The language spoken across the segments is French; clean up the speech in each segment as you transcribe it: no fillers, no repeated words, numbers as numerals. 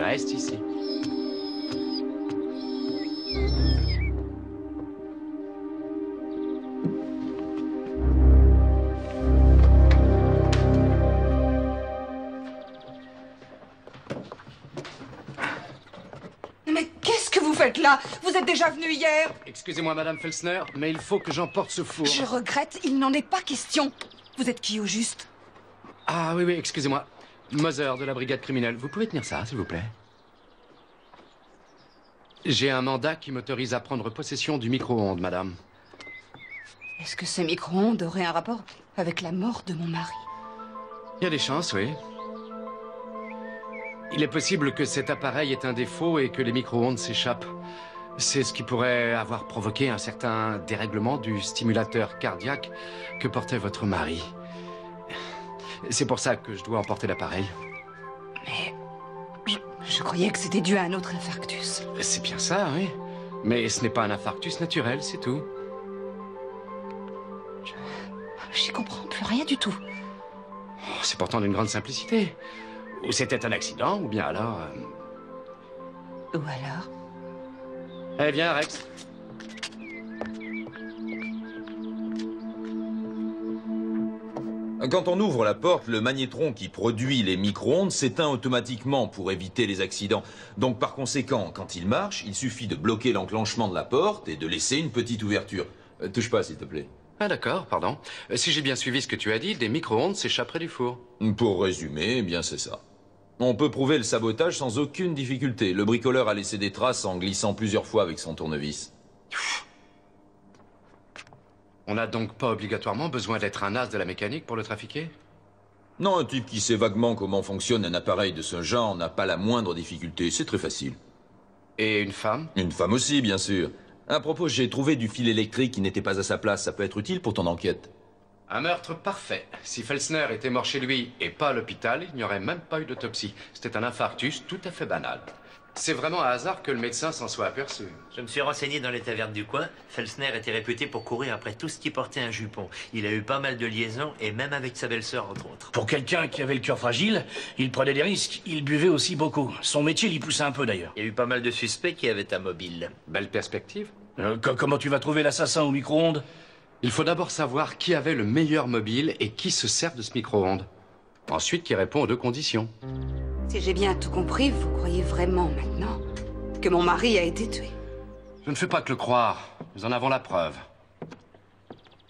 reste ici. Mais qu'est-ce que vous faites là? Vous êtes déjà venu hier. Excusez-moi, Madame Felsner, mais il faut que j'emporte ce four. Je regrette, il n'en est pas question. Vous êtes qui au juste? Ah oui, excusez-moi. Moser de la brigade criminelle. Vous pouvez tenir ça, s'il vous plaît? J'ai un mandat qui m'autorise à prendre possession du micro-ondes, madame. Est-ce que ce micro-ondes aurait un rapport avec la mort de mon mari? Il y a des chances, oui. Il est possible que cet appareil ait un défaut et que les micro-ondes s'échappent. C'est ce qui pourrait avoir provoqué un certain dérèglement du stimulateur cardiaque que portait votre mari. C'est pour ça que je dois emporter l'appareil. Mais je croyais que c'était dû à un autre infarctus. C'est bien ça, oui. Mais ce n'est pas un infarctus naturel, c'est tout. J'y comprends plus rien du tout. Oh, c'est pourtant d'une grande simplicité. Ou c'était un accident, ou bien alors... Ou alors? Eh bien, Rex. Quand on ouvre la porte, le magnétron qui produit les micro-ondes s'éteint automatiquement pour éviter les accidents. Donc par conséquent, quand il marche, il suffit de bloquer l'enclenchement de la porte et de laisser une petite ouverture. Touche pas, s'il te plaît. Ah d'accord, pardon. Si j'ai bien suivi ce que tu as dit, des micro-ondes s'échapperaient du four. Pour résumer, eh bien c'est ça. On peut prouver le sabotage sans aucune difficulté. Le bricoleur a laissé des traces en glissant plusieurs fois avec son tournevis. On n'a donc pas obligatoirement besoin d'être un as de la mécanique pour le trafiquer? Non, un type qui sait vaguement comment fonctionne un appareil de ce genre n'a pas la moindre difficulté. C'est très facile. Et une femme? Une femme aussi, bien sûr. À propos, j'ai trouvé du fil électrique qui n'était pas à sa place. Ça peut être utile pour ton enquête. Un meurtre parfait. Si Felsner était mort chez lui et pas à l'hôpital, il n'y aurait même pas eu d'autopsie. C'était un infarctus tout à fait banal. C'est vraiment un hasard que le médecin s'en soit aperçu. Je me suis renseigné dans les tavernes du coin. Felsner était réputé pour courir après tout ce qui portait un jupon. Il a eu pas mal de liaisons, et même avec sa belle-sœur, entre autres. Pour quelqu'un qui avait le cœur fragile, il prenait des risques. Il buvait aussi beaucoup. Son métier l'y poussait un peu, d'ailleurs. Il y a eu pas mal de suspects qui avaient un mobile. Belle perspective. Comment tu vas trouver l'assassin au micro-ondes? Il faut d'abord savoir qui avait le meilleur mobile et qui se sert de ce micro-ondes. Ensuite, qui répond aux deux conditions. Si j'ai bien tout compris, vous croyez vraiment maintenant que mon mari a été tué? Je ne fais pas que le croire. Nous en avons la preuve.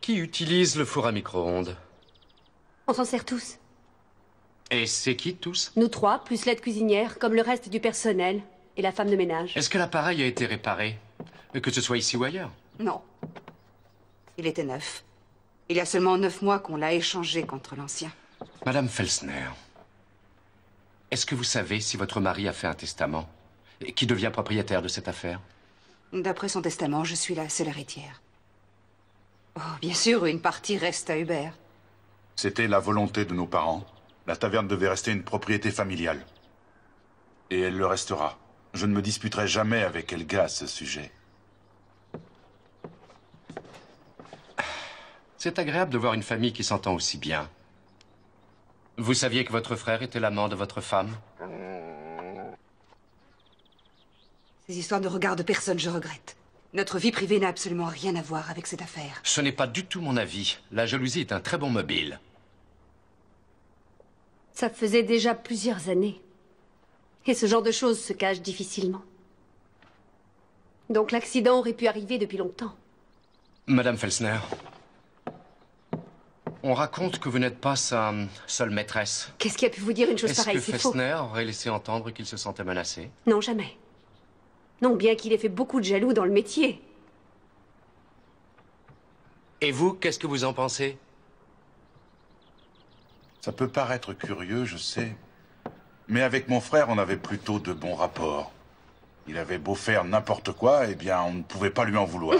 Qui utilise le four à micro-ondes? On s'en sert tous. Et c'est qui, tous? Nous trois, plus l'aide cuisinière, comme le reste du personnel, et la femme de ménage. Est-ce que l'appareil a été réparé? Que ce soit ici ou ailleurs? Non. Il était neuf. Il y a seulement 9 mois qu'on l'a échangé contre l'ancien. Madame Felsner, est-ce que vous savez si votre mari a fait un testament? Et qui devient propriétaire de cette affaire? D'après son testament, je suis la seule héritière. Oh, bien sûr, une partie reste à Hubert. C'était la volonté de nos parents. La taverne devait rester une propriété familiale. Et elle le restera. Je ne me disputerai jamais avec Helga à ce sujet. C'est agréable de voir une famille qui s'entend aussi bien. Vous saviez que votre frère était l'amant de votre femme? Ces histoires ne regardent personne, je regrette. Notre vie privée n'a absolument rien à voir avec cette affaire. Ce n'est pas du tout mon avis. La jalousie est un très bon mobile. Ça faisait déjà plusieurs années. Et ce genre de choses se cache difficilement. Donc l'accident aurait pu arriver depuis longtemps. Madame Felsner, on raconte que vous n'êtes pas sa seule maîtresse. Qu'est-ce qui a pu vous dire une chose pareille? Est-ce que C'est faux. Felsner aurait laissé entendre qu'il se sentait menacé? Non, jamais. Non, bien qu'il ait fait beaucoup de jaloux dans le métier. Et vous, qu'est-ce que vous en pensez? Ça peut paraître curieux, je sais. Mais avec mon frère, on avait plutôt de bons rapports. Il avait beau faire n'importe quoi, eh bien, on ne pouvait pas lui en vouloir.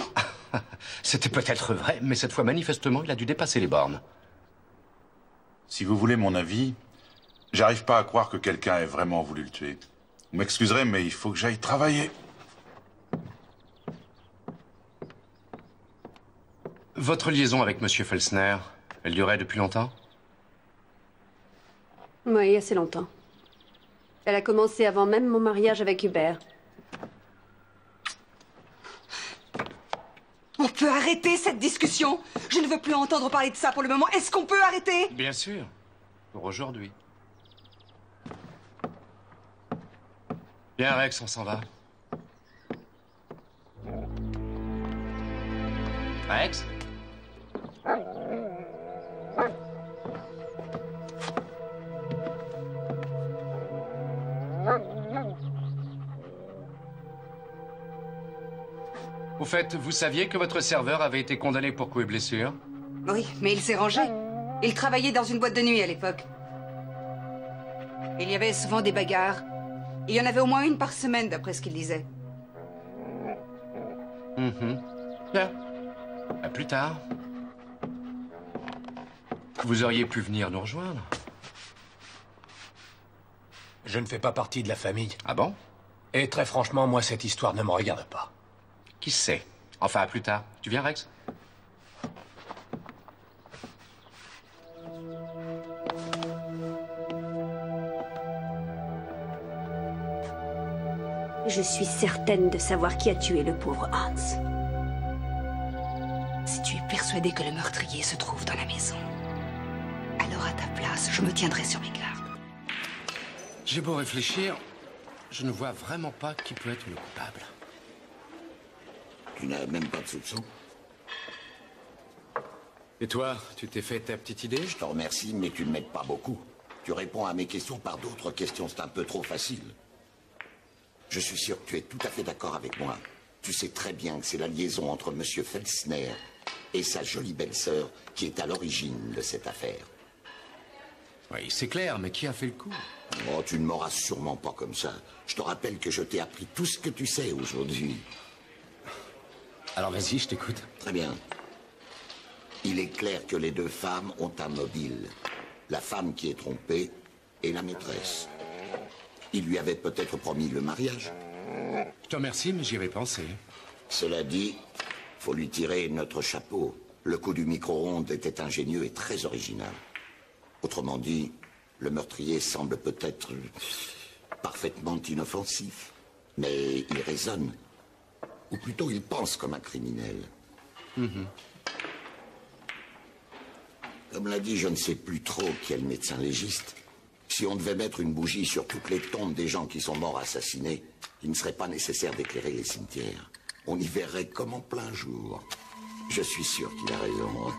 C'était peut-être vrai, mais cette fois, manifestement, il a dû dépasser les bornes. Si vous voulez mon avis, j'arrive pas à croire que quelqu'un ait vraiment voulu le tuer. Vous m'excuserez, mais il faut que j'aille travailler. Votre liaison avec Monsieur Felsner, elle durait depuis longtemps? Oui, assez longtemps. Elle a commencé avant même mon mariage avec Hubert. On peut arrêter cette discussion? Je ne veux plus entendre parler de ça pour le moment. Est-ce qu'on peut arrêter? Bien sûr. Pour aujourd'hui. Bien, Rex, on s'en va. Rex? Au fait, vous saviez que votre serveur avait été condamné pour coups et blessures? Oui, mais il s'est rangé. Il travaillait dans une boîte de nuit à l'époque. Il y avait souvent des bagarres. Il y en avait au moins une par semaine, d'après ce qu'il disait. Bien. À plus tard. Vous auriez pu venir nous rejoindre. Je ne fais pas partie de la famille. Ah bon? Et très franchement, moi, cette histoire ne me regarde pas. Qui sait? Enfin, à plus tard. Tu viens, Rex? Je suis certaine de savoir qui a tué le pauvre Hans. Si tu es persuadé que le meurtrier se trouve dans la maison, alors à ta place, je me tiendrai sur mes gardes. J'ai beau réfléchir, je ne vois vraiment pas qui peut être le coupable. Tu n'as même pas de soupçon? Et toi, tu t'es fait ta petite idée? Je te remercie, mais tu ne m'aides pas beaucoup. Tu réponds à mes questions par d'autres questions, c'est un peu trop facile. Je suis sûr que tu es tout à fait d'accord avec moi. Tu sais très bien que c'est la liaison entre M. Felsner et sa jolie belle-sœur qui est à l'origine de cette affaire. Oui, c'est clair, mais qui a fait le coup? Oh, tu ne m'auras sûrement pas comme ça. Je te rappelle que je t'ai appris tout ce que tu sais aujourd'hui. Alors vas-y, je t'écoute. Très bien. Il est clair que les deux femmes ont un mobile. La femme qui est trompée et la maîtresse. Il lui avait peut-être promis le mariage. Je te remercie, mais j'y avais pensé. Cela dit, faut lui tirer notre chapeau. Le coup du micro-ondes était ingénieux et très original. Autrement dit, le meurtrier semble peut-être parfaitement inoffensif. Mais il raisonne. Ou plutôt, il pense comme un criminel. Comme l'a dit, je ne sais plus trop quel médecin légiste. Si on devait mettre une bougie sur toutes les tombes des gens qui sont morts assassinés, il ne serait pas nécessaire d'éclairer les cimetières. On y verrait comme en plein jour. Je suis sûr qu'il a raison. Hein.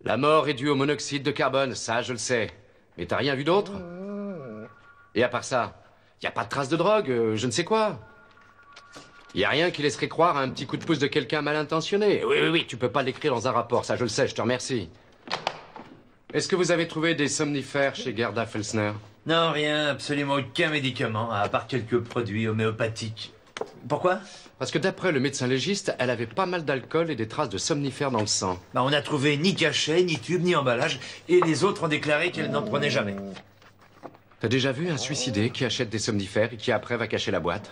La mort est due au monoxyde de carbone, ça je le sais. Mais t'as rien vu d'autre? Et à part ça, y a pas de trace de drogue, je ne sais quoi. Y a rien qui laisserait croire à un petit coup de pouce de quelqu'un mal intentionné. Oui, tu peux pas l'écrire dans un rapport, ça je le sais, je te remercie. Est-ce que vous avez trouvé des somnifères chez Gerda Felsner? Non, rien, absolument aucun médicament, à part quelques produits homéopathiques. Pourquoi? Parce que d'après le médecin légiste, elle avait pas mal d'alcool et des traces de somnifères dans le sang. Bah, on n'a trouvé ni cachet, ni tube, ni emballage, et les autres ont déclaré qu'elle n'en prenait jamais. T'as déjà vu un suicidé qui achète des somnifères et qui après va cacher la boîte?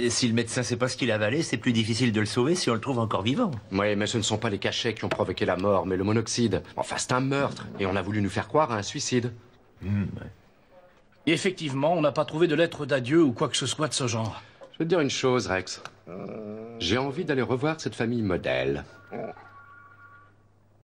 Si le médecin sait pas ce qu'il a avalé, c'est plus difficile de le sauver si on le trouve encore vivant. Oui, mais ce ne sont pas les cachets qui ont provoqué la mort, mais le monoxyde. Enfin, c'est un meurtre, et on a voulu nous faire croire à un suicide. Ouais. Et effectivement, on n'a pas trouvé de lettre d'adieu ou quoi que ce soit de ce genre. Je veux te dire une chose, Rex. J'ai envie d'aller revoir cette famille modèle.